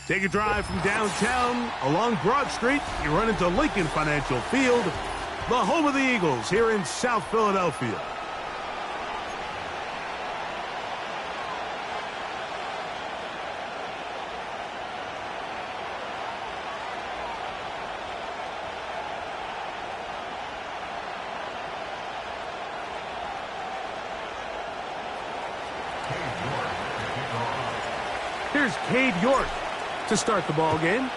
Take a drive from downtown along Broad Street. You run into Lincoln Financial Field, the home of the Eagles here in South Philadelphia. Here's Cade York to start the ball game.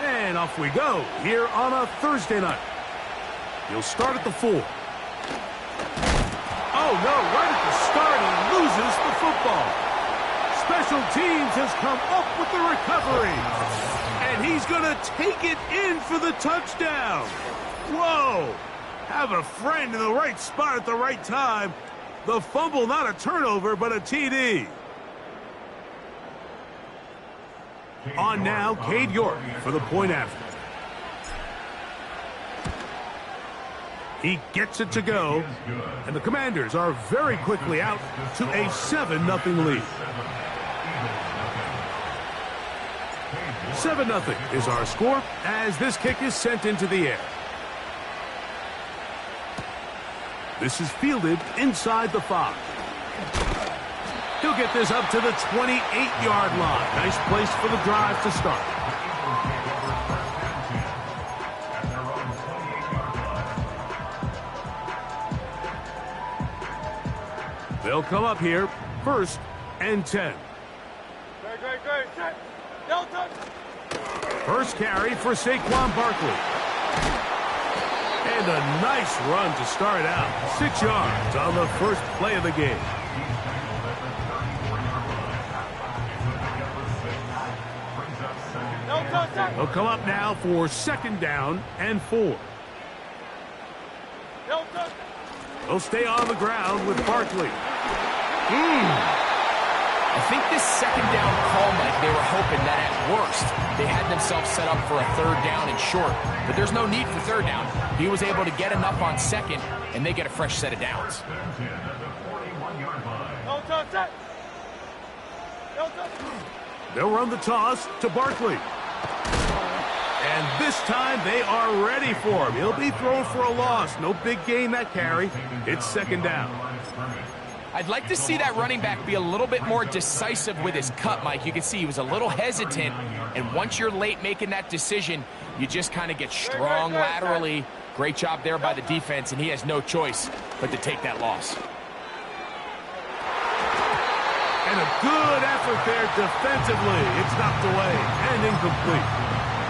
And off we go here on a Thursday night. He'll start at the 4. Oh, no, right at the start, he loses the football. Special teams has come up with the recovery. And he's going to take it in for the touchdown. Whoa. Have a friend in the right spot at the right time. The fumble, not a turnover, but a TD. On now, Cade York for the point after. He gets it to go, and the Commanders are very quickly out to a 7-0 lead. 7-0 is our score as this kick is sent into the air. This is fielded inside the 5. He'll get this up to the 28-yard line. Nice place for the drive to start. They'll come up here, 1st and 10. First carry for Saquon Barkley. And a nice run to start out. 6 yards on the first play of the game. They'll come up now for 2nd down and 4. They'll stay on the ground with Barkley. I think this 2nd down call, Mike, they were hoping that at worst they had themselves set up for a 3rd down and short. But there's no need for 3rd down. He was able to get enough on 2nd, and they get a fresh set of downs. They'll run the toss to Barkley. And this time they are ready for him. He'll be thrown for a loss. No big gain that carry. It's 2nd down. I'd like to see that running back be a little bit more decisive with his cut, Mike. You can see he was a little hesitant, and once you're late making that decision, you just kind of get strong laterally. Great job there by the defense, and he has no choice but to take that loss. And a good effort there defensively. It's knocked away and incomplete.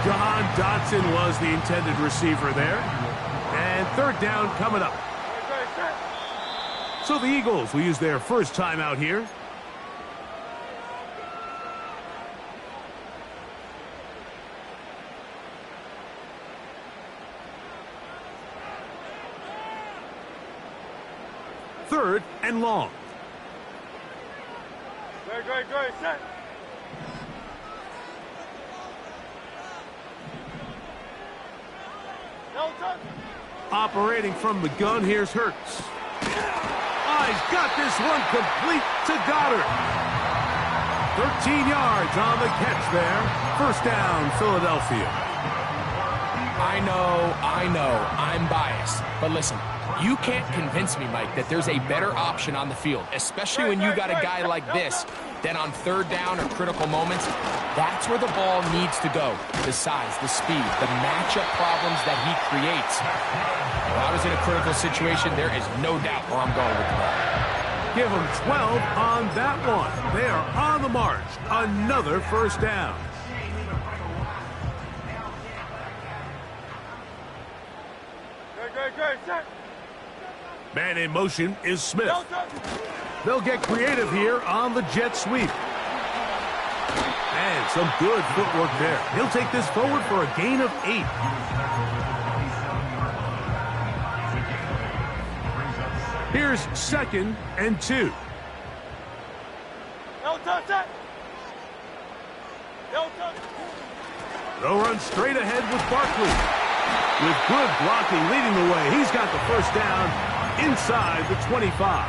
John Dotson was the intended receiver there. And 3rd down coming up. So the Eagles will use their first timeout here. Third and long. Great, set. Operating from the gun, here's Hurts. He's got this one complete to Goddard. 13 yards on the catch there. 1st down, Philadelphia. I know, I'm biased. But listen, you can't convince me, Mike, that there's a better option on the field, especially when you got a guy like this, than on 3rd down or critical moments. That's where the ball needs to go. The size, the speed, the matchup problems that he creates. If I was in a critical situation, there is no doubt where I'm going with the ball. Give them 12 on that one. They are on the march. Another 1st down. Man in motion is Smith. They'll get creative here on the jet sweep. And some good footwork there. He'll take this forward for a gain of 8. Here's 2nd and 2. No touch it. No touch. They'll run straight ahead with Barkley. With good blocking leading the way, he's got the first down inside the 25.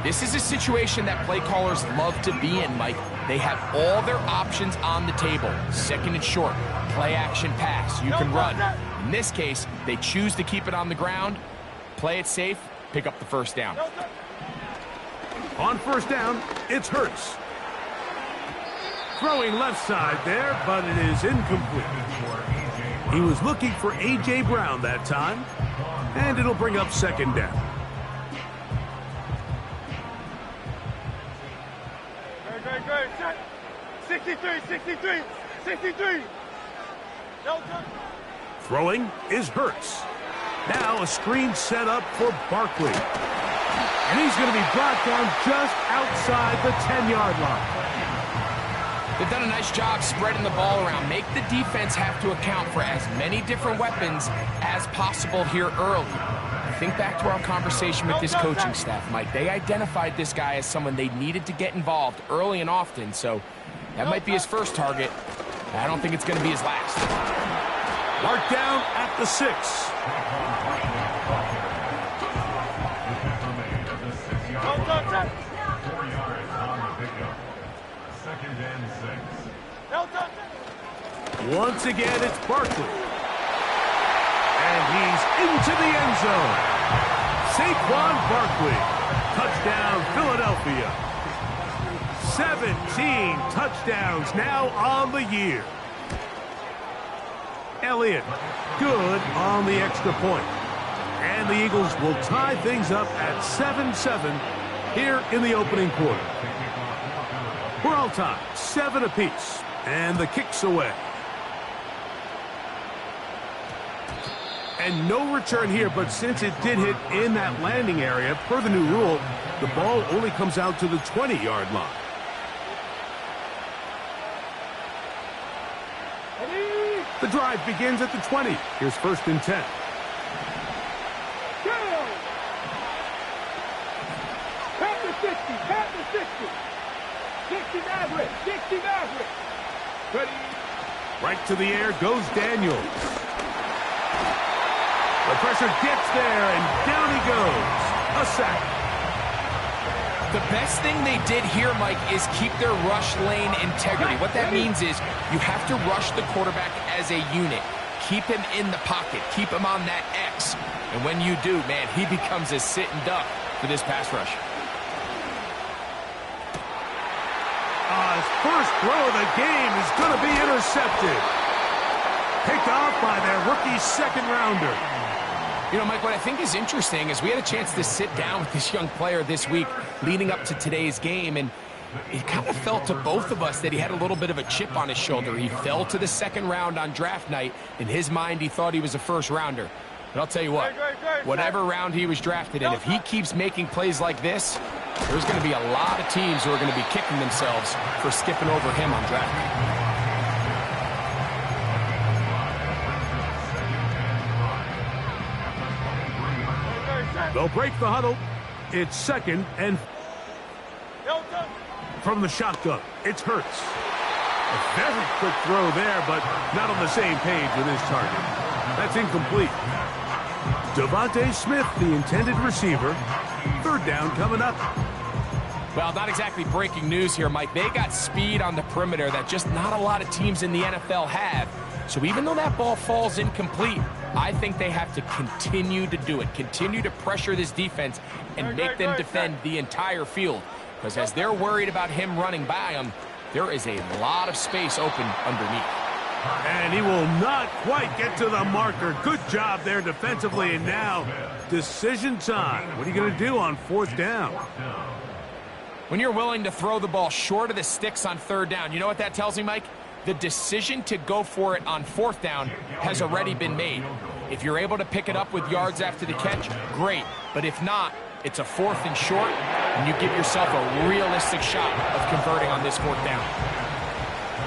This is a situation that play callers love to be in, Mike. They have all their options on the table. 2nd and short, play action pass. You can run. In this case, they choose to keep it on the ground, play it safe, pick up the first down. On first down, it's Hurts. Throwing left side there, but it is incomplete. He was looking for A.J. Brown that time, and it'll bring up 2nd down. Great. 63. No touch. Throwing is Hurts. Now a screen set up for Barkley. And he's going to be brought down just outside the 10-yard line. They've done a nice job spreading the ball around. Make the defense have to account for as many different weapons as possible here early. Think back to our conversation with this coaching staff, Mike. They identified this guy as someone they needed to get involved early and often, so that might be his first target. I don't think it's going to be his last. Marked down at the 6. No touch it. 2nd and 6. No touch it. Once again, it's Barkley. And he's into the end zone. Saquon Barkley. Touchdown, Philadelphia. 17 touchdowns now on the year. Elliott, good on the extra point. And the Eagles will tie things up at 7-7 here in the opening quarter. We're all tied, 7 apiece, and the kick's away. And no return here, but since it did hit in that landing area, per the new rule, the ball only comes out to the 20-yard line. The drive begins at the 20. Here's 1st and 10. Pat the 60. 60 Maverick. Ready. Right to the air goes Daniels. The pressure gets there, and down he goes. A sack. The best thing they did here, Mike, is keep their rush lane integrity. What that means is you have to rush the quarterback as a unit. Keep him in the pocket. Keep him on that X. And when you do, man, he becomes a sitting duck for this pass rush. His first throw of the game is going to be intercepted. Picked off by their rookie 2nd rounder. You know, Mike, what I think is interesting is we had a chance to sit down with this young player this week leading up to today's game, and it kind of felt to both of us that he had a little bit of a chip on his shoulder. He fell to the 2nd round on draft night. In his mind, he thought he was a 1st rounder. But I'll tell you what, whatever round he was drafted in, if he keeps making plays like this, there's going to be a lot of teams who are going to be kicking themselves for skipping over him on draft night. They'll break the huddle. It's 2nd and from the shotgun. It's Hurts. A very quick throw there, but not on the same page with his target. That's incomplete. Devontae Smith, the intended receiver. 3rd down coming up. Well, not exactly breaking news here, Mike. They got speed on the perimeter that just not a lot of teams in the NFL have. So even though that ball falls incomplete, I think they have to continue to do it. Continue to pressure this defense and make them defend the entire field. Because as they're worried about him running by them, there is a lot of space open underneath. And he will not quite get to the marker. Good job there defensively. And now, decision time. What are you going to do on 4th down? When you're willing to throw the ball short of the sticks on 3rd down, you know what that tells me, Mike? The decision to go for it on 4th down has already been made. If you're able to pick it up with yards after the catch, great. But if not, It's a 4th and short, and you give yourself a realistic shot of converting on this 4th down.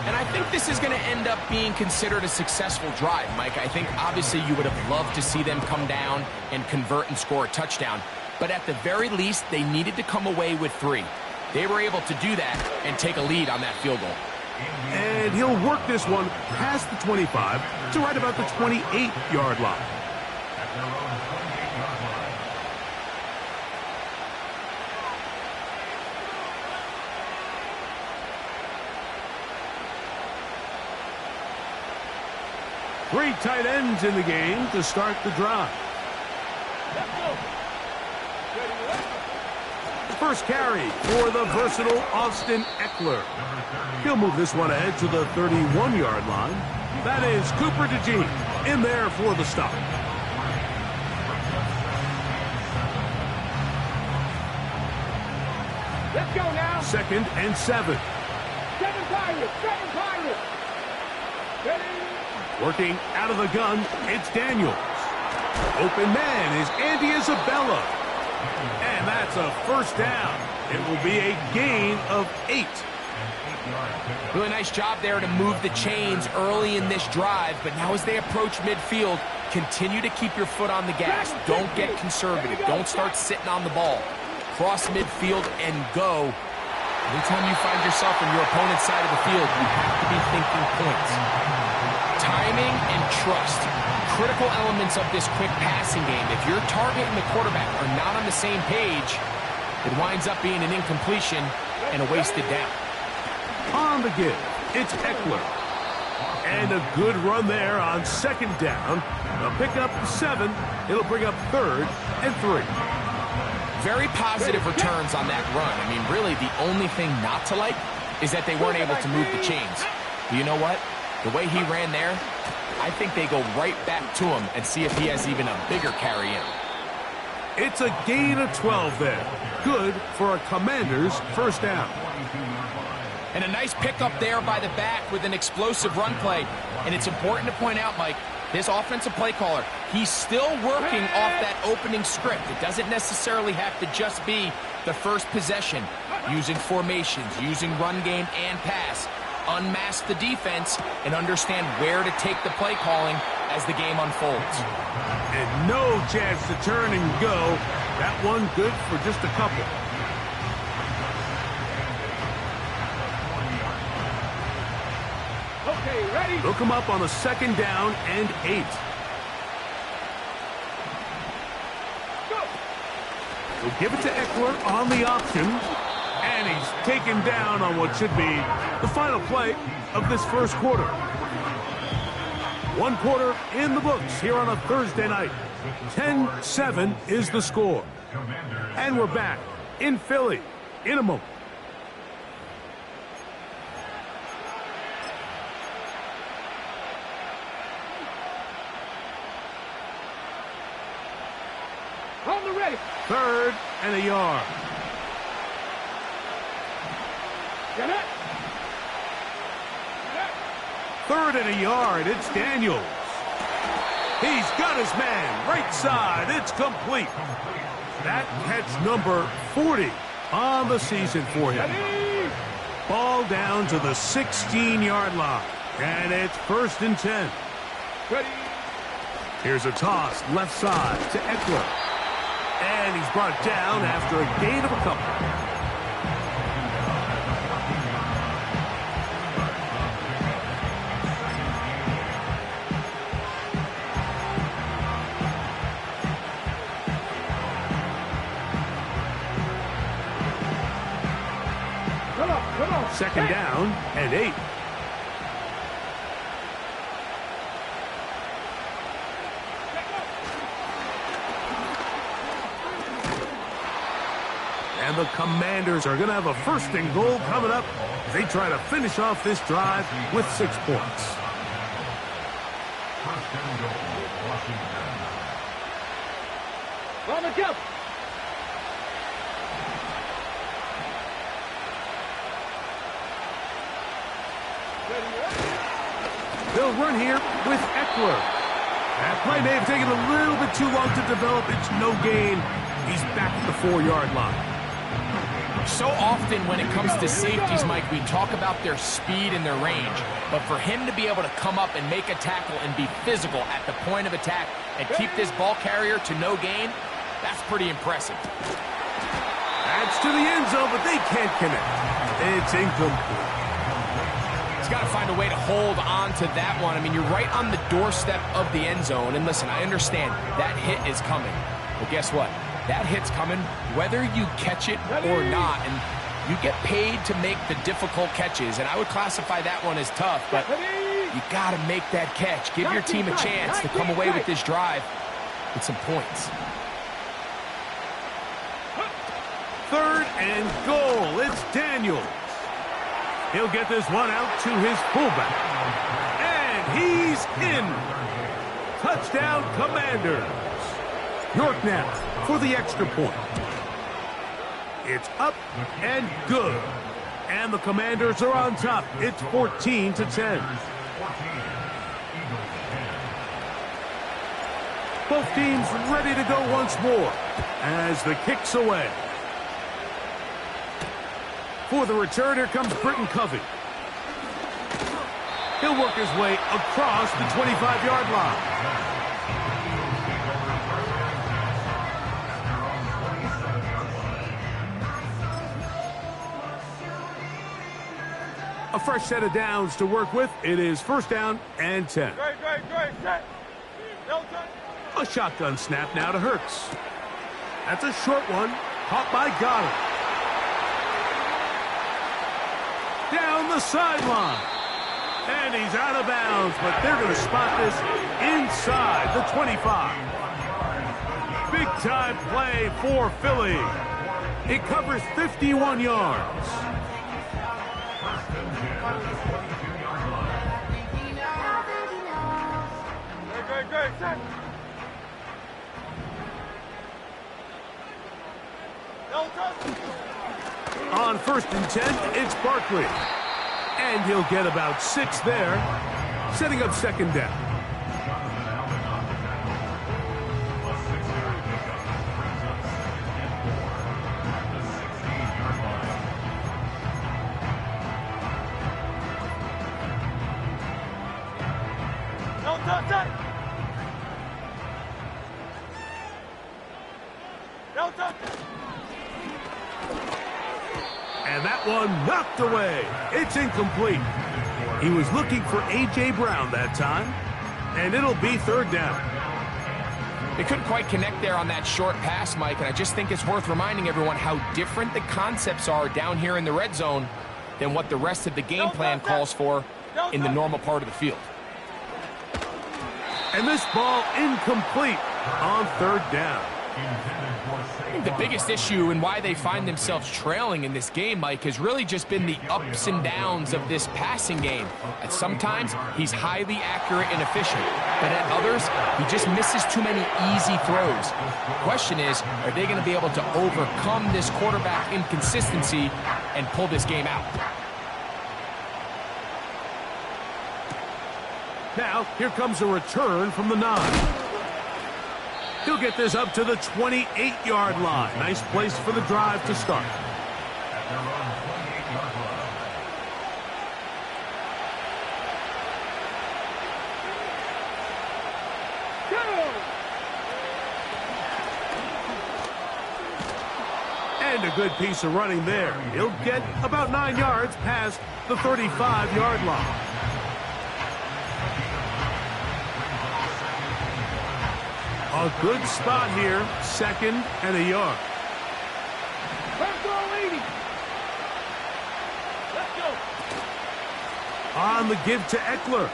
And I think this is going to end up being considered a successful drive, Mike. I think obviously you would have loved to see them come down and convert and score a touchdown. But at the very least, they needed to come away with 3. They were able to do that and take a lead on that field goal. And he'll work this one past the 25 to right about the 28-yard line. At their own 28-yard line. Three tight ends in the game to start the drive. Let's go. First carry for the versatile Austin Eckler. He'll move this one ahead to the 31-yard line. That is Cooper DeJean in there for the stop. Let's go now. 2nd and 7. 7 Pirates. 7 Pirates. Ready. Working out of the gun, it's Daniels. Open man is Andy Isabella. And that's a first down. It will be a gain of 8. Really nice job there to move the chains early in this drive, but now as they approach midfield, continue to keep your foot on the gas. Don't get conservative. Don't start sitting on the ball. Cross midfield and go. Anytime you find yourself on your opponent's side of the field, you have to be thinking points. Timing and trust. Critical elements of this quick passing game. If your target and the quarterback are not on the same page, it winds up being an incompletion and a wasted down. On the give, it's Eckler. And a good run there on 2nd down. A pickup 7. It'll bring up 3rd and 3. Very positive returns on that run. I mean, really, the only thing not to like is that they weren't able to move the chains. But you know what? The way he ran there, I think they go right back to him and see if he has even a bigger carry in. It's a gain of 12 there. Good for a Commander's first down. And a nice pickup there by the back with an explosive run play. And it's important to point out, Mike, this offensive play caller, he's still working off that opening script. It doesn't necessarily have to just be the first possession. Using formations, using run game and pass. Unmask the defense and understand where to take the play calling as the game unfolds. And no chance to turn and go. That one good for just a couple. Okay, ready. Look him up on a 2nd down and 8. Go. We'll give it to Eckler on the option. And he's taken down on what should be the final play of this first quarter. 1 quarter in the books here on a Thursday night. 10-7 is the score. And we're back in Philly in a moment. On the ready. 3rd and a yard. Get it. 3rd and a yard. It's Daniels. He's got his man. Right side. It's complete. That catch number 40 on the season for him. Ready. Ball down to the 16-yard line. And it's 1st and 10. Ready. Here's a toss left side to Eckler. And he's brought down after a gain of a couple. Come on. 2nd down and 8. And the Commanders are going to have a 1st and goal coming up as they try to finish off this drive with 6 points. 1st and goal, Washington. On the go. They'll run here with Eckler. That play may have taken a little bit too long to develop. It's no gain. He's back at the 4-yard line. So often when it comes to safeties, Mike, we talk about their speed and their range. But for him to be able to come up and make a tackle and be physical at the point of attack and keep this ball carrier to no gain, that's pretty impressive. That's to the end zone, but they can't connect. It's incomplete. He's got to find a way to hold on to that one. I mean, you're right on the doorstep of the end zone. And listen, I understand that hit is coming. But guess what? That hit's coming whether you catch it or not. And you get paid to make the difficult catches. And I would classify that one as tough, but you got to make that catch. Give your team a chance to come away with this drive with some points. 3rd and goal. It's Daniels. He'll get this one out to his fullback. And he's in. Touchdown, Commanders. York now for the extra point. It's up and good. And the Commanders are on top. It's 14-10. Both teams ready to go once more as the kick's away. For the return, here comes Britton Covey. He'll work his way across the 25-yard line. A fresh set of downs to work with. It is 1st down and 10. A shotgun snap now to Hurts. That's a short one. Caught by Goddard. Down the sideline. And he's out of bounds, but they're going to spot this inside the 25. Big-time play for Philly. It covers 51 yards. On 1st and 10, it's Barkley. And he'll get about 6 there, setting up 2nd down. And that one knocked away. It's incomplete. He was looking for A.J. Brown that time, and it'll be 3rd down. They couldn't quite connect there on that short pass, Mike, and I just think it's worth reminding everyone how different the concepts are down here in the red zone than what the rest of the game plan calls for in the normal part of the field. And this ball incomplete on 3rd down. The biggest issue and why they find themselves trailing in this game, Mike, has really just been the ups and downs of this passing game. At sometimes, he's highly accurate and efficient, but at others, he just misses too many easy throws. The question is, are they going to be able to overcome this quarterback inconsistency and pull this game out? Now, here comes a return from the 9. He'll get this up to the 28-yard line. Nice place for the drive to start. And a good piece of running there. He'll get about 9 yards past the 35-yard line. A good spot here, 2nd and a yard. Let's go, lady. Let's go. On the give to Eckler.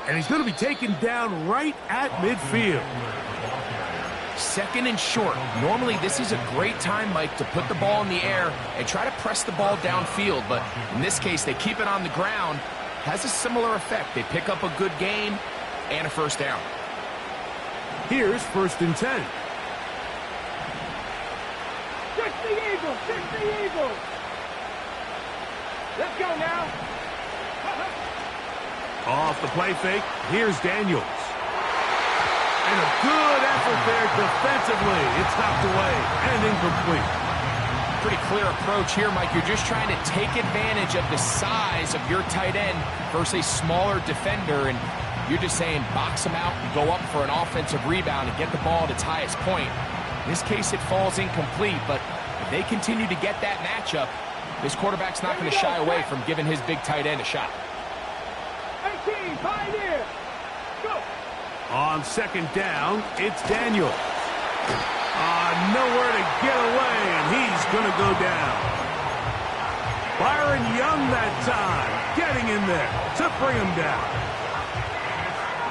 And he's going to be taken down right at midfield. 2nd and short. Normally, this is a great time, Mike, to put the ball in the air and try to press the ball downfield. But in this case, they keep it on the ground. Has a similar effect. They pick up a good gain and a 1st down. Here's 1st and 10. Fix the Eagles. Fix the Eagles. Let's go now. Off the play fake, here's Daniels. And a good effort there defensively. It's knocked away and incomplete. Pretty clear approach here, Mike. You're just trying to take advantage of the size of your tight end versus a smaller defender, and you're just saying box him out and go up for an offensive rebound and get the ball at its highest point. In this case, it falls incomplete, but if they continue to get that matchup, this quarterback's not going to shy away from giving his big tight end a shot. 18, Pioneer. Go. On second down, it's Daniel. Nowhere to get away, and he's going to go down. Byron Young that time, getting in there to bring him down.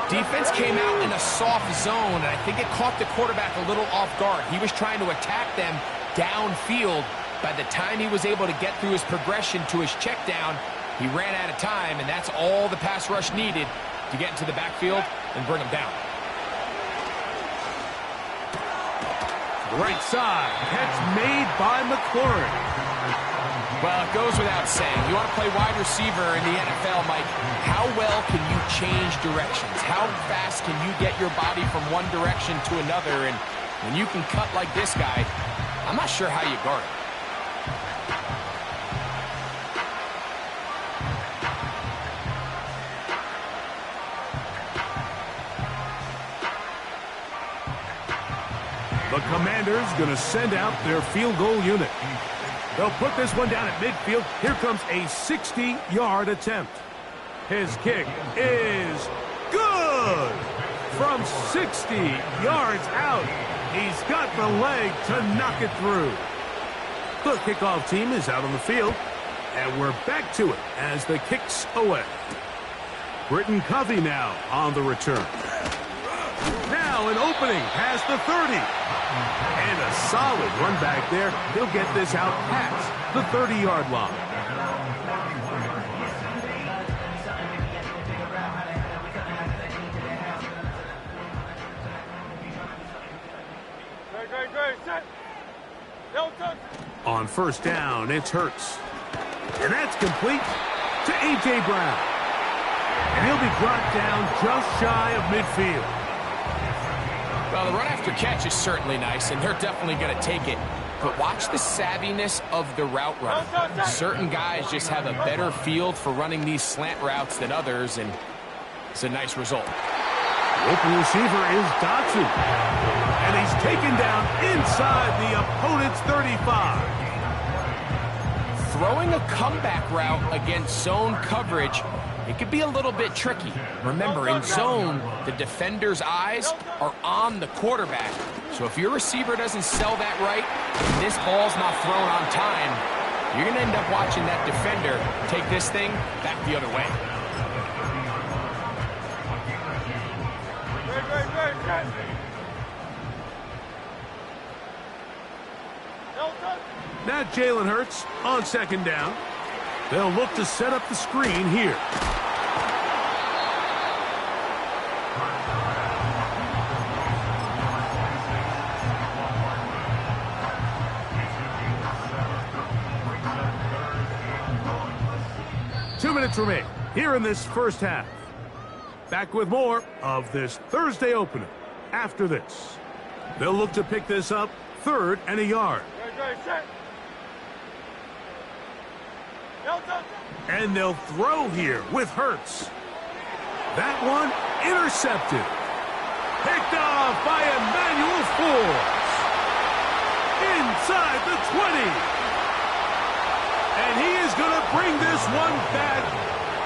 Defense came out in a soft zone, and I think it caught the quarterback a little off guard. He was trying to attack them downfield. By the time he was able to get through his progression to his check down, he ran out of time, and that's all the pass rush needed to get into the backfield and bring him down. Right side, catch made by McLaurin. Well, it goes without saying. You want to play wide receiver in the NFL, Mike, how well can you change directions? How fast can you get your body from one direction to another? And when you can cut like this guy, I'm not sure how you guard it. The Commanders going to send out their field goal unit. They'll put this one down at midfield. Here comes a 60-yard attempt. His kick is good. From 60 yards out, he's got the leg to knock it through. The kickoff team is out on the field, and we're back to it as the kick's away. Britton Covey now on the return. Now an opening past the 30. And a solid run back there. He'll get this out past the 30-yard line. On first down, it's Hurts. And that's complete to A.J. Brown. And he'll be brought down just shy of midfield. Well, the run after catch is certainly nice, and they're definitely going to take it. But watch the savviness of the route running. Certain guys just have a better field for running these slant routes than others, and it's a nice result. The open receiver is Dotson. And he's taken down inside the opponent's 35. Throwing a comeback route against zone coverage, it could be a little bit tricky. Remember, in zone, the defender's eyes are on the quarterback. So if your receiver doesn't sell that right, and this ball's not thrown on time, you're going to end up watching that defender take this thing back the other way. Now Jalen Hurts on second down. They'll look to set up the screen here. Remain here in this first half. Back with more of this Thursday opener after this. They'll look to pick this up 3rd and a yard. And they'll throw here with Hurts. That one intercepted. Picked off by Emmanuel Forbes. Inside the 20. And he is going to bring this one back.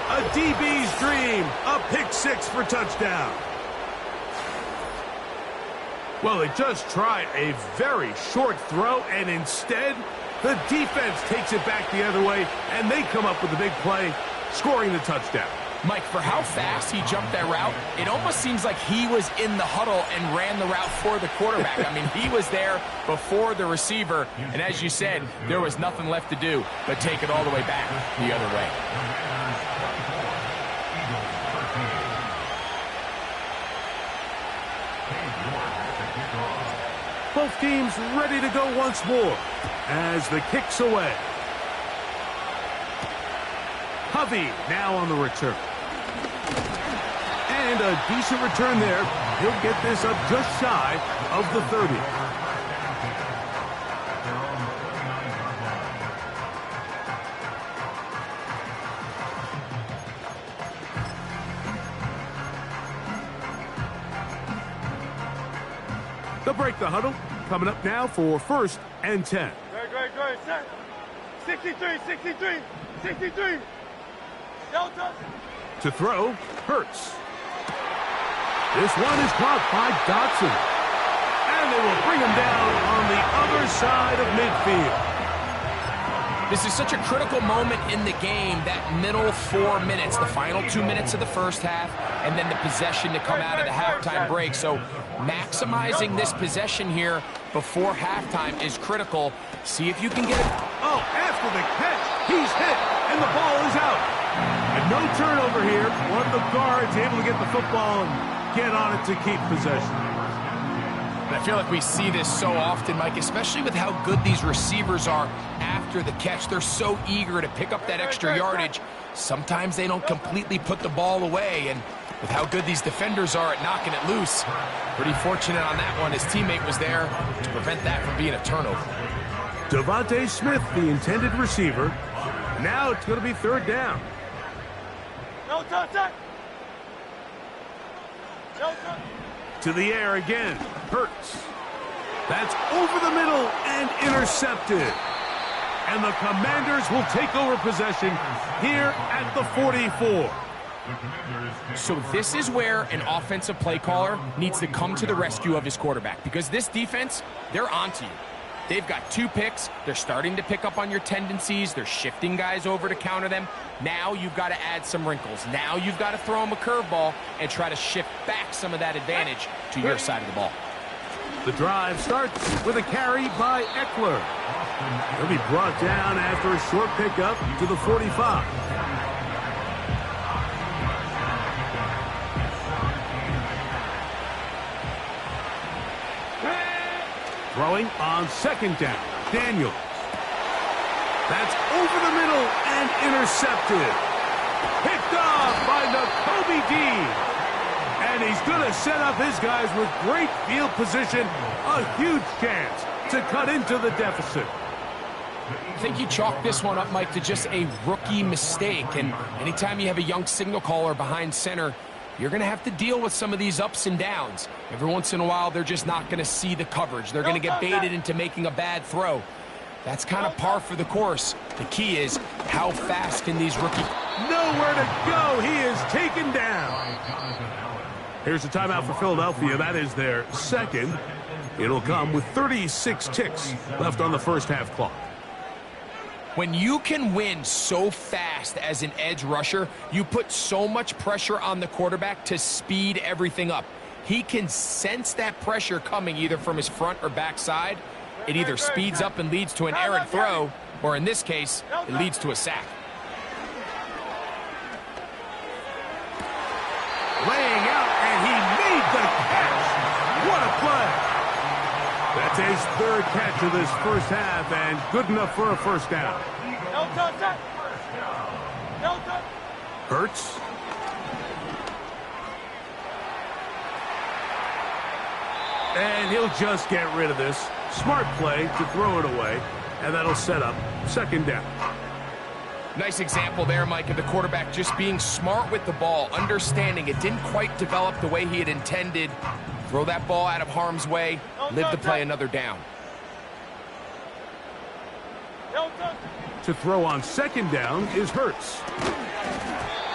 A DB's dream. A pick 6 for touchdown. Well, they just tried a very short throw, and instead, the defense takes it back the other way, and they come up with a big play, scoring the touchdown. Mike, for how fast he jumped that route, it almost seems like he was in the huddle and ran the route for the quarterback. I mean, he was there before the receiver, and as you said, there was nothing left to do but take it all the way back the other way. Both teams ready to go once more as the kick's away. Covey now on the return. And a decent return there He'll get this up just shy of the 30. They'll break the huddle. Coming up now for 1st and 10. Great, set. 63, 63. Delta. To throw, Hurts. This one is caught by Dotson. And they will bring him down on the other side of midfield. This is such a critical moment in the game, that middle 4 minutes, the final 2 minutes of the first half, and then the possession to come out of the halftime break. So maximizing this possession here before halftime is critical. See if you can get it. Oh, after the catch, he's hit, and the ball is out. And no turnover here. One of the guards able to get the football and get on it to keep possession. I feel like we see this so often, Mike, especially with how good these receivers are after the catch. They're so eager to pick up that extra yardage. Sometimes they don't completely put the ball away, and with how good these defenders are at knocking it loose, pretty fortunate on that one. His teammate was there to prevent that from being a turnover. Devontae Smith, the intended receiver. Now it's going to be 3rd down. No touch. To the air again. Hurts. That's over the middle and intercepted. And the Commanders will take over possession here at the 44. So this is where an offensive play caller needs to come to the rescue of his quarterback, because this defense, they're onto you. They've got 2 picks. They're starting to pick up on your tendencies. They're shifting guys over to counter them. Now you've got to add some wrinkles. Now you've got to throw them a curveball and try to shift back some of that advantage to your side of the ball. The drive starts with a carry by Eckler. He'll be brought down after a short pickup to the 45. Throwing on 2nd down. Daniels. That's over the middle and intercepted. Picked off by Nakobe Dean. And he's going to set up his guys with great field position. A huge chance to cut into the deficit. I think you chalk this one up, Mike, to just a rookie mistake. And anytime you have a young signal caller behind center, you're going to have to deal with some of these ups and downs. Every once in a while, they're just not going to see the coverage. They're going to get baited into making a bad throw. That's kind of par for the course. The key is, how fast can these rookies... Nowhere to go. He is taken down. Here's a timeout for Philadelphia. That is their 2nd. It'll come with 36 ticks left on the first half clock. When you can win so fast as an edge rusher, you put so much pressure on the quarterback to speed everything up. He can sense that pressure coming either from his front or back side. It either speeds up and leads to an errant throw, or in this case, it leads to a sack. Laying out, and he made the catch. What a play. That's his 3rd catch of this first half, and good enough for a 1st down. Hurts. And he'll just get rid of this. Smart play to throw it away, and that'll set up 2nd down. Nice example there, Mike, of the quarterback just being smart with the ball, understanding it didn't quite develop the way he had intended. Throw that ball out of harm's way, live to play another down. To throw on 2nd down is Hurts.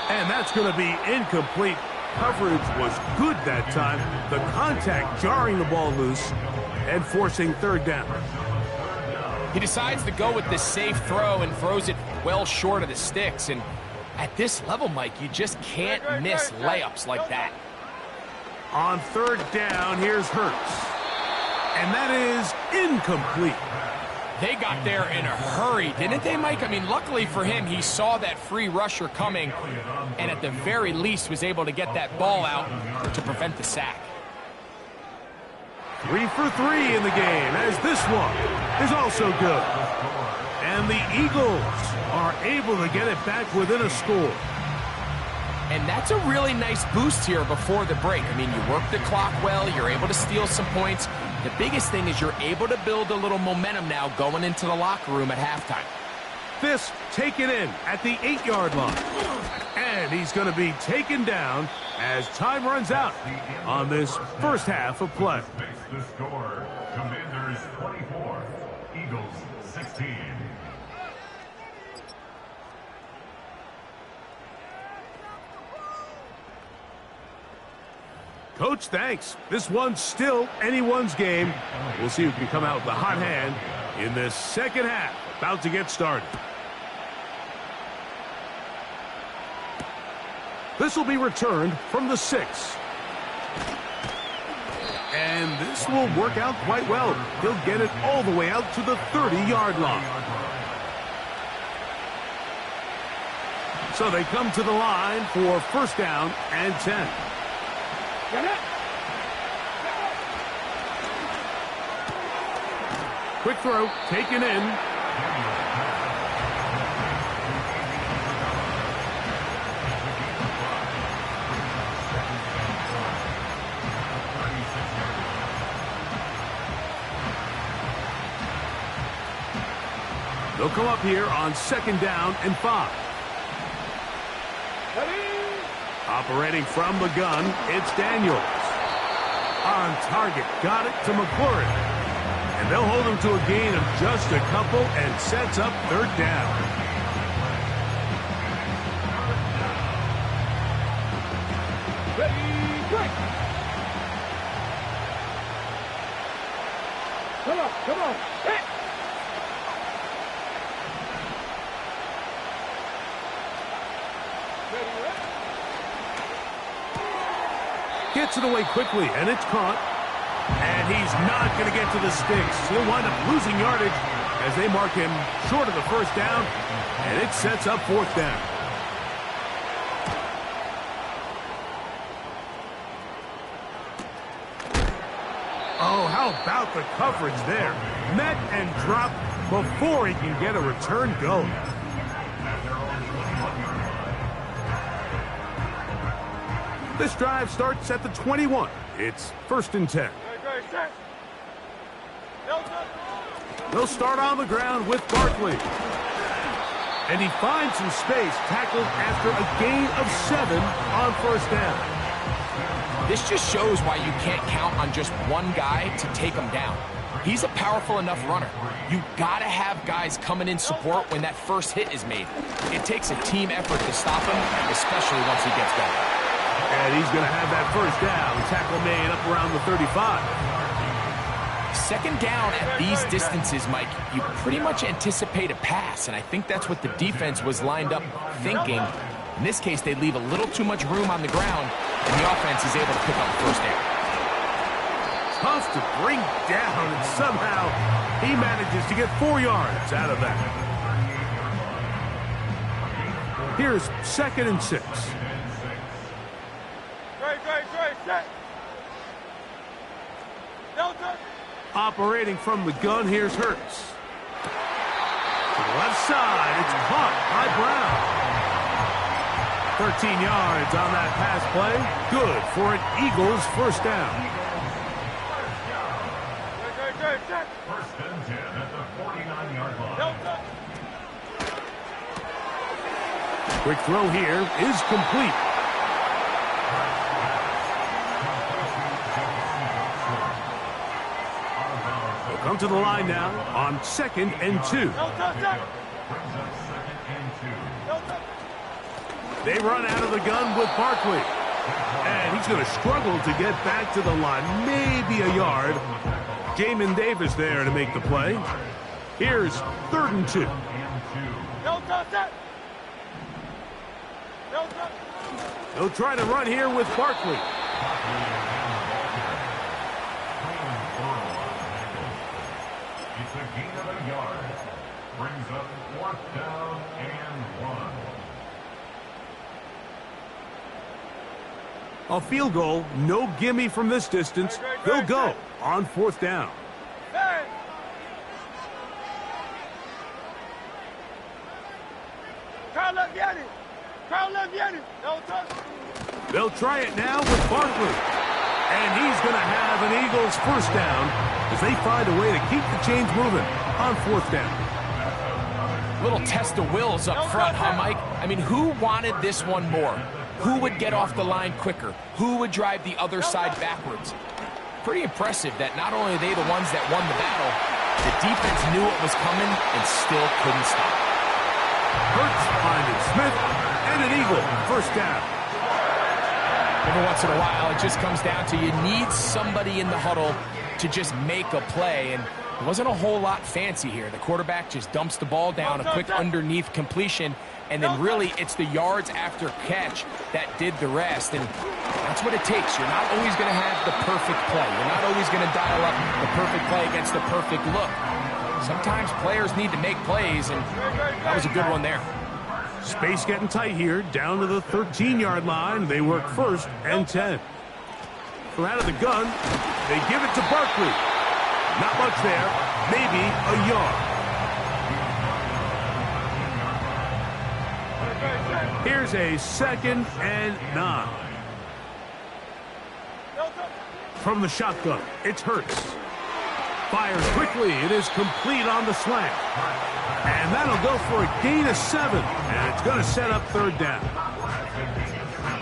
And that's going to be incomplete. Coverage was good that time. The contact jarring the ball loose and forcing 3rd down. He decides to go with the safe throw and throws it well short of the sticks. And at this level, Mike, you just can't miss layups like that. On 3rd down, here's Hurts. And that is incomplete. They got there in a hurry, didn't they, Mike? I mean, luckily for him, he saw that free rusher coming and at the very least was able to get that ball out to prevent the sack. 3 for 3 in the game, as this one is also good. And the Eagles are able to get it back within a score. And that's a really nice boost here before the break. I mean, you work the clock well, you're able to steal some points. The biggest thing is you're able to build a little momentum now going into the locker room at halftime. This taken in at the 8-yard line. And he's going to be taken down as time runs out on this first half of play. The score, Commanders 24, Eagles 16. Coach, thanks. This one's still anyone's game. We'll see who can come out with the hot hand in this second half. About to get started. This will be returned from the 6. And this will work out quite well. He'll get it all the way out to the 30-yard line. So they come to the line for first down and 10. Quick throw, taken in. They'll come up here on second down and 5. Operating from the gun, it's Daniels. On target, got it to McClure. And they'll hold him to a gain of just a couple and sets up third down. Ready, break. Come on, hit. Gets it away quickly, and it's caught. And he's not going to get to the sticks. He'll wind up losing yardage as they mark him short of the first down, and it sets up fourth down. Oh, how about the coverage there? Met and dropped before he can get a return going. This drive starts at the 21. It's first and 10. They'll start on the ground with Barkley. And he finds some space, tackled after a gain of 7 on first down. This just shows why you can't count on just one guy to take him down. He's a powerful enough runner. You gotta have guys coming in support when that first hit is made. It takes a team effort to stop him, especially once he gets going. And he's going to have that first down. Tackle made up around the 35. Second down at these distances, Mike, you pretty much anticipate a pass, and I think that's what the defense was lined up thinking. In this case, they leave a little too much room on the ground, and the offense is able to pick up the first down. Tough to bring down, and somehow he manages to get 4 yards out of that. Here's second and 6. Set. Delta. Operating from the gun, here's Hurts. To the left side, it's caught by Brown. 13 yards on that pass play. Good for an Eagles first down. Set. First and 10 at the 49-yard line. Delta. Quick throw here is complete. Come to the line now on second and 2. They run out of the gun with Barkley. And he's going to struggle to get back to the line. Maybe a yard. Jamin Davis there to make the play. Here's third and 2. They'll try to run here with Barkley. It's a gain of a yard. Brings up fourth down and 1. A field goal, no gimme from this distance. They'll go on fourth down. They'll try it now with Barkley. And he's going to have an Eagles first down as they find a way to keep the chains moving on fourth down. Little test of wills up front, huh, Mike? I mean, who wanted this one more? Who would get off the line quicker? Who would drive the other side backwards? Pretty impressive that not only are they the ones that won the battle, the defense knew it was coming and still couldn't stop. Hurts finding Smith, and an Eagle first down. Every once in a while, it just comes down to you need somebody in the huddle to just make a play, and it wasn't a whole lot fancy here. The quarterback just dumps the ball down, a quick underneath completion, and then really it's the yards after catch that did the rest, and that's what it takes. You're not always going to have the perfect play. You're not always going to dial up the perfect play against the perfect look. Sometimes players need to make plays, and that was a good one there. Space getting tight here, down to the 13-yard line. They work first and 10. From out of the gun, they give it to Barkley. Not much there, maybe a yard. Here's a 2nd and 9. From the shotgun, it's Hurts. Fires quickly, it is complete on the slant. And that'll go for a gain of 7, and it's going to set up third down.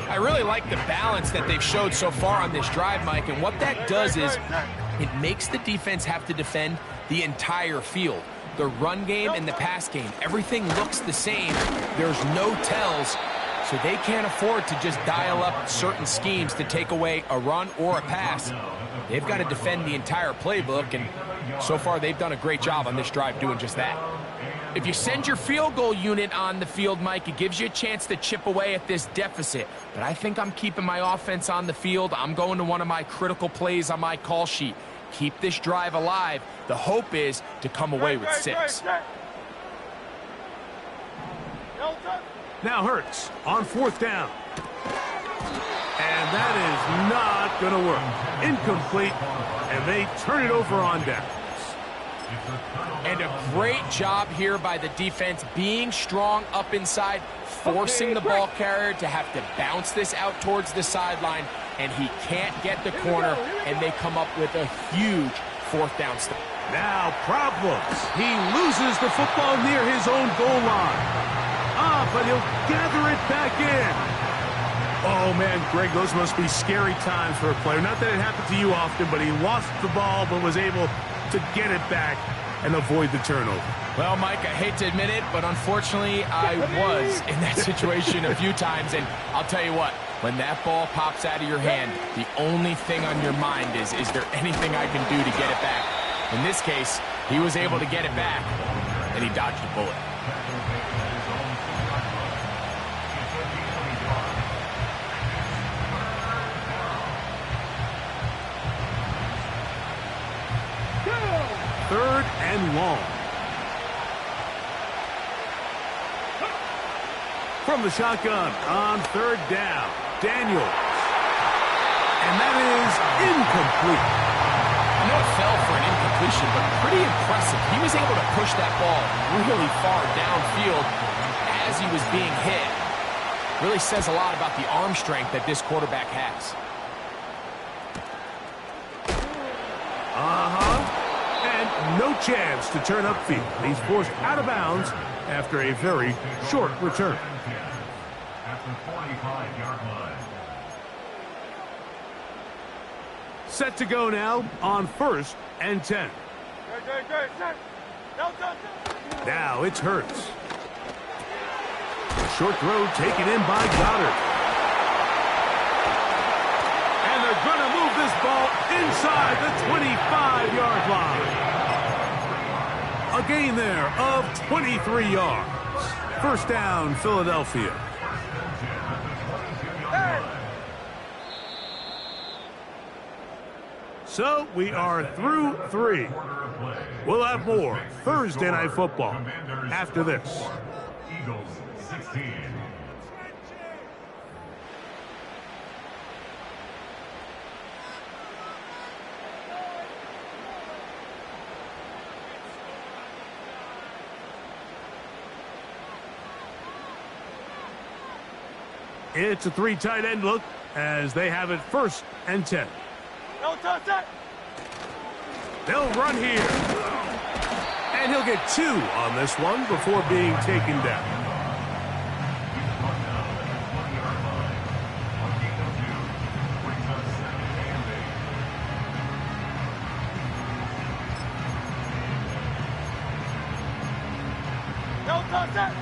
I really like the balance that they've showed so far on this drive, Mike, and what that does is it makes the defense have to defend the entire field. The run game and the pass game, everything looks the same. There's no tells, so they can't afford to just dial up certain schemes to take away a run or a pass. They've got to defend the entire playbook, and so far they've done a great job on this drive doing just that. If you send your field goal unit on the field, Mike, it gives you a chance to chip away at this deficit. But I think I'm keeping my offense on the field. I'm going to one of my critical plays on my call sheet. Keep this drive alive. The hope is to come away with 6. Now Hurts on fourth down. And that is not going to work. Incomplete, and they turn it over on down. And a great job here by the defense, being strong up inside, forcing the ball carrier to have to bounce this out towards the sideline, and he can't get the corner, and they come up with a huge fourth down stop. Now problems. He loses the football near his own goal line. But he'll gather it back in. Oh, man, Greg, those must be scary times for a player. Not that it happened to you often, but he lost the ball but was able to get it back and avoid the turnover. Well, Mike, I hate to admit it, but unfortunately I was in that situation a few times, and I'll tell you what, when that ball pops out of your hand, the only thing on your mind is there anything I can do to get it back? In this case, he was able to get it back, and he dodged a bullet. Third and long. From the shotgun on third down, Daniels. And that is incomplete. I know it fell for an incompletion, but pretty impressive. He was able to push that ball really far downfield as he was being hit. Really says a lot about the arm strength that this quarterback has. No chance to turn upfield. He's forced out of bounds after a very short return. At the 45-yard line. Set to go now on first and 10. Now it's Hurts. Short throw taken in by Goddard. And they're going to move this ball inside the 25-yard line. A gain there of 23 yards. First down, Philadelphia. So we are through 3. We'll have more Thursday Night Football after this. Eagles 16. It's a 3 tight end look as they have it 1st and 10. No touch that. They'll run here. And he'll get 2 on this one before being taken down. No touch that.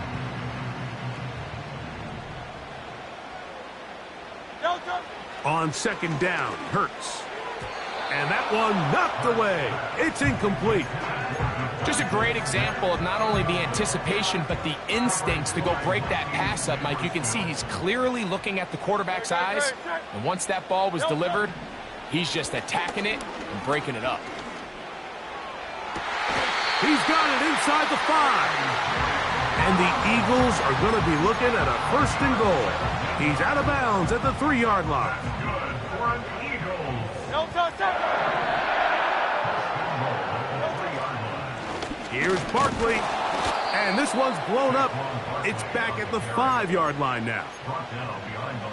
No touch. On 2nd down, Hurts. And that one knocked away. It's incomplete. Just a great example of not only the anticipation, but the instincts to go break that pass up, Mike. You can see he's clearly looking at the quarterback's eyes. And once that ball was delivered, he's just attacking it and breaking it up. He's got it inside the 5. And the Eagles are going to be looking at a 1st and goal. He's out of bounds at the 3-yard line. Good for an Eagles. No touch that. Here's Barkley. And this one's blown up. It's back at the 5-yard line now.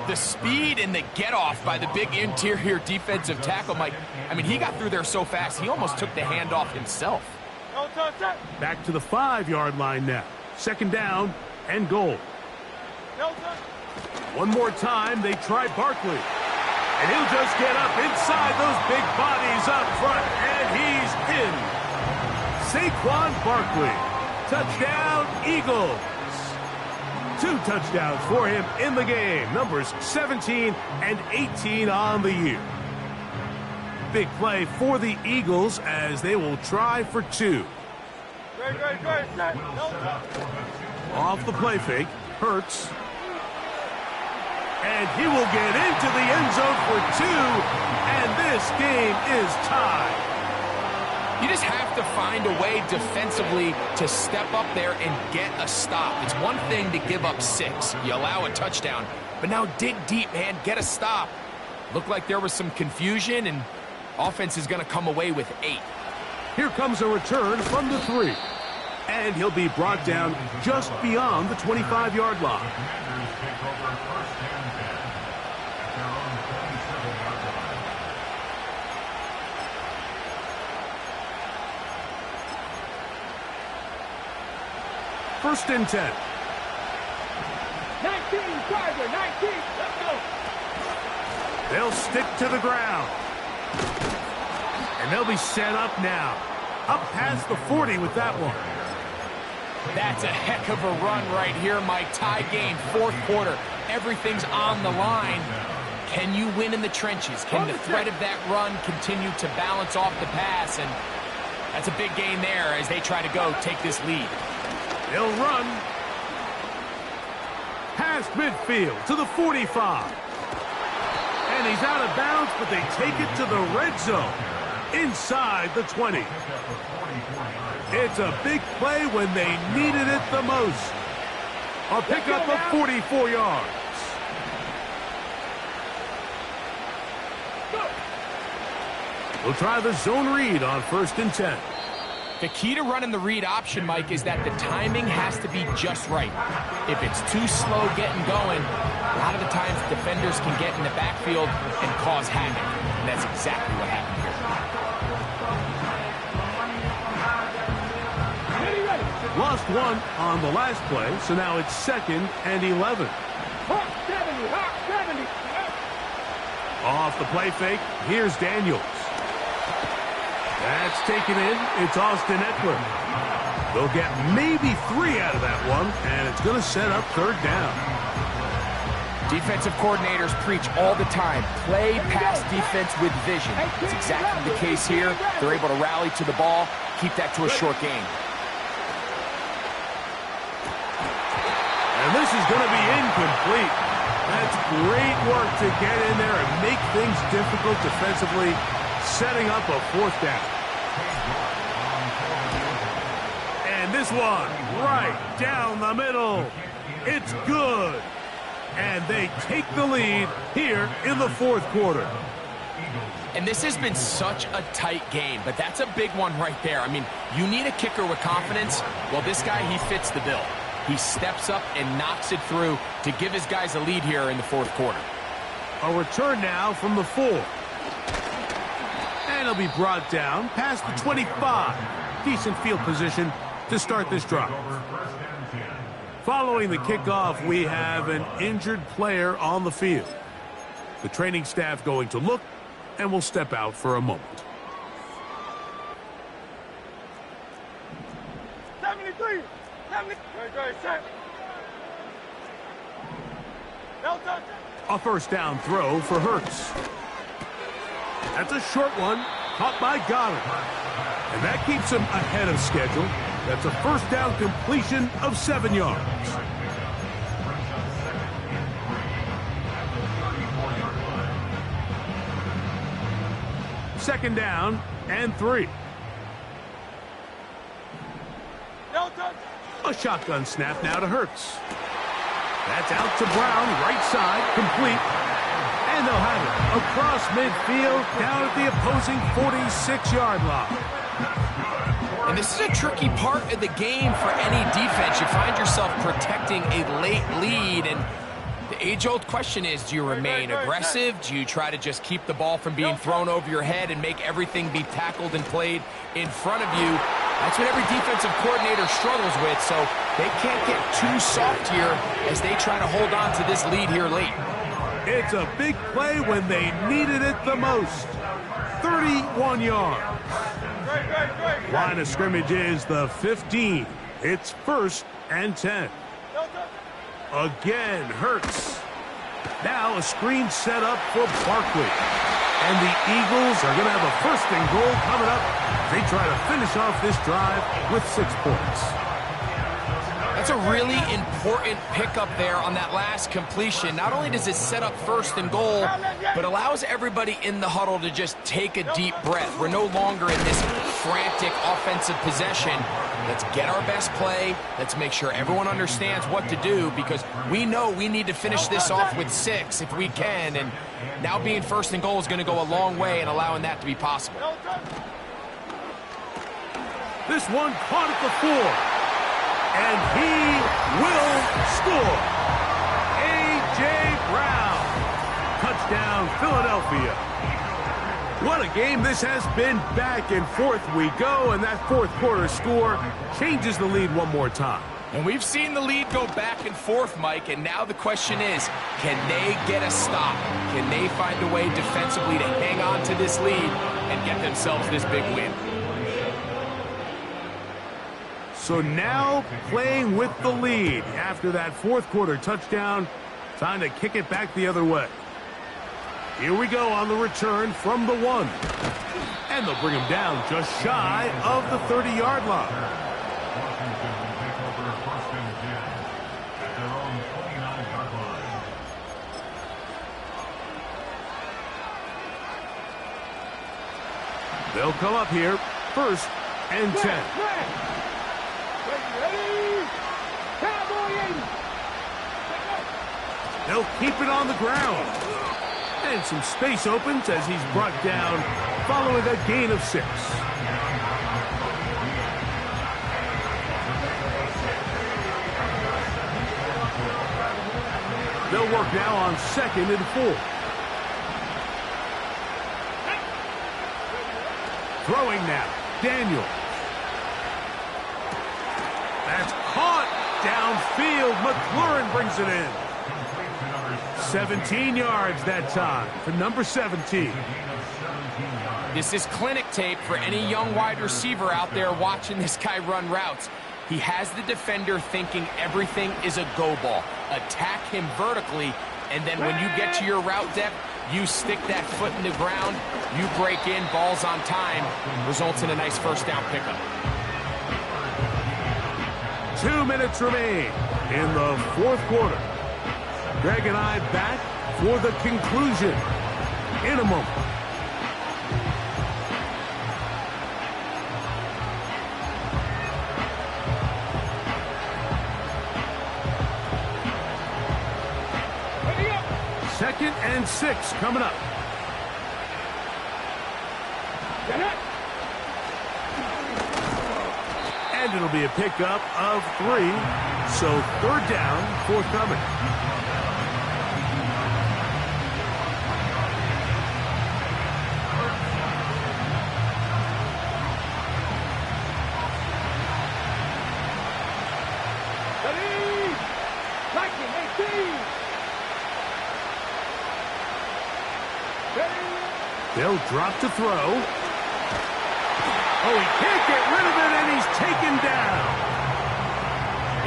The speed and the get-off by the big interior defensive tackle, Mike. I mean, he got through there so fast, he almost took the handoff himself. No touch that. Back to the 5-yard line now. 2nd down and goal. No touch. One more time, they try Barkley. And he'll just get up inside those big bodies up front, and he's in. Saquon Barkley. Touchdown, Eagles. 2 touchdowns for him in the game. Numbers 17 and 18 on the year. Big play for the Eagles as they will try for 2. Great, set. No touch. Off the play fake, Hurts. And he will get into the end zone for 2, and this game is tied. You just have to find a way defensively to step up there and get a stop. It's one thing to give up 6. You allow a touchdown, but now dig deep, man. Get a stop. Looked like there was some confusion, and offense is going to come away with 8. Here comes a return from the 3. And he'll be brought down just beyond the 25-yard line. First and 10. 19, Tiger, 19. Let's go. They'll stick to the ground. And they'll be set up now. Up past the 40 with that one. That's a heck of a run right here, Mike. Tie game, 4th quarter. Everything's on the line. Can you win in the trenches? Can the threat of that run continue to balance off the pass? And that's a big gain there as they try to go take this lead. They'll run past midfield to the 45. And he's out of bounds, but they take it to the red zone inside the 20. It's a big play when they needed it the most. A pickup of 44 yards. We'll try the zone read on 1st and 10. The key to running the read option, Mike, is that the timing has to be just right. If it's too slow getting going, a lot of the times defenders can get in the backfield and cause havoc. And that's exactly what happened here. Lost 1 on the last play, so now it's 2nd and 11. Hawk 70. Off the play fake, here's Daniels. That's taken in. It's Austin Eckler. They'll get maybe 3 out of that one, and it's going to set up 3rd down. Defensive coordinators preach all the time, play pass defense with vision. It's exactly the case here. They're able to rally to the ball, keep that to a short game. And this is going to be incomplete. That's great work to get in there and make things difficult defensively, setting up a 4th down. And this one right down the middle. It's good. And they take the lead here in the 4th quarter. And this has been such a tight game, but that's a big one right there. I mean, you need a kicker with confidence. Well, this guy, he fits the bill. he steps up and knocks it through to give his guys a lead here in the fourth quarter. A return now from the 4. And he'll be brought down past the 25. Decent field position to start this drive. Following the kickoff, we have an injured player on the field. The training staff going to look and will step out for a moment. 73. 70. Right, set. Nelson. A first down throw for Hurts. That's a short one, caught by Goddard. And that keeps him ahead of schedule. That's a first down completion of 7 yards. Second down and 3. Nelson. A shotgun snap now to Hurts. That's out to Brown, right side, complete. And they'll have it across midfield, down at the opposing 46-yard line. And this is a tricky part of the game for any defense. You find yourself protecting a late lead, and the age-old question is, do you remain aggressive? Do you try to just keep the ball from being thrown over your head and make everything be tackled and played in front of you? That's what every defensive coordinator struggles with, so they can't get too soft here as they try to hold on to this lead here late. It's a big play when they needed it the most. 31 yards. Line of scrimmage is the 15. It's 1st and 10. Again, Hurts. Now a screen set up for Barkley. And the Eagles are going to have a 1st and goal coming up. They try to finish off this drive with 6 points. That's a really important pickup there on that last completion. Not only does it set up 1st and goal, but allows everybody in the huddle to just take a deep breath. We're no longer in this frantic offensive possession. Let's get our best play. Let's make sure everyone understands what to do, because we know we need to finish this off with 6 if we can. And now being 1st and goal is going to go a long way in allowing that to be possible. This one caught at the 4. And he will score. A.J. Brown. Touchdown, Philadelphia. What a game this has been. Back and forth we go, and that 4th quarter score changes the lead one more time. And we've seen the lead go back and forth, Mike, and now the question is, can they get a stop? Can they find a way defensively to hang on to this lead and get themselves this big win? So now playing with the lead after that 4th quarter touchdown, time to kick it back the other way. Here we go on the return from the 1. And they'll bring him down just shy of the 30-yard line. They'll come up here, 1st and 10. They'll keep it on the ground. And some space opens as he's brought down following a gain of 6. They'll work now on 2nd and 4. Throwing now, Daniel. That's caught downfield. McLaurin brings it in. 17 yards that time for number 17. This is clinic tape for any young wide receiver out there watching this guy run routes. He has the defender thinking everything is a go ball. Attack him vertically, and then when you get to your route depth, you stick that foot in the ground, you break in, balls on time, results in a nice 1st down pickup. 2 minutes remain in the 4th quarter. Greg and I back for the conclusion in a moment. Second and 6 coming up. And And it'll be a pickup of 3. So third down, forthcoming. They'll drop to throw. Oh, he can't get rid of it, and he's taken down.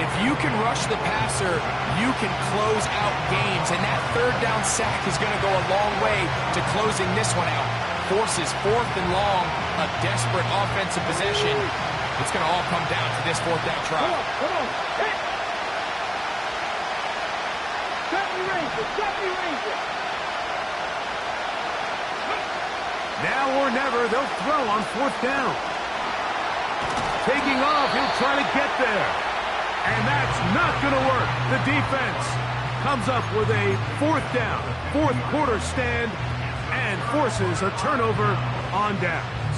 If you can rush the passer, you can close out games, and that third down sack is going to go a long way to closing this one out. Forces fourth and long, a desperate offensive possession. It's going to all come down to this fourth down try. Come on. Hit. Stop me, Ranger. Now or never, they'll throw on fourth down. Taking off, he'll try to get there. And that's not going to work. The defense comes up with a fourth down, fourth quarter stand, and forces a turnover on downs.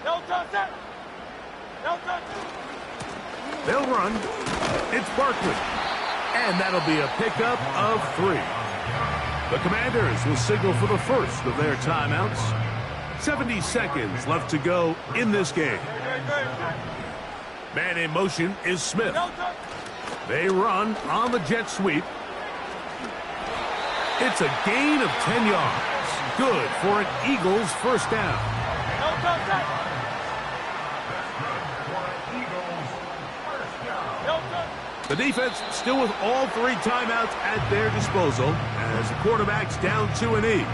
No touch. They'll run. It's Barkley. And that'll be a pickup of 3. The Commanders will signal for the first of their timeouts. 70 seconds left to go in this game. Man in motion is Smith. They run on the jet sweep. It's a gain of 10 yards. Good for an Eagles first down. The defense still with all 3 timeouts at their disposal as the quarterback's down to a knee.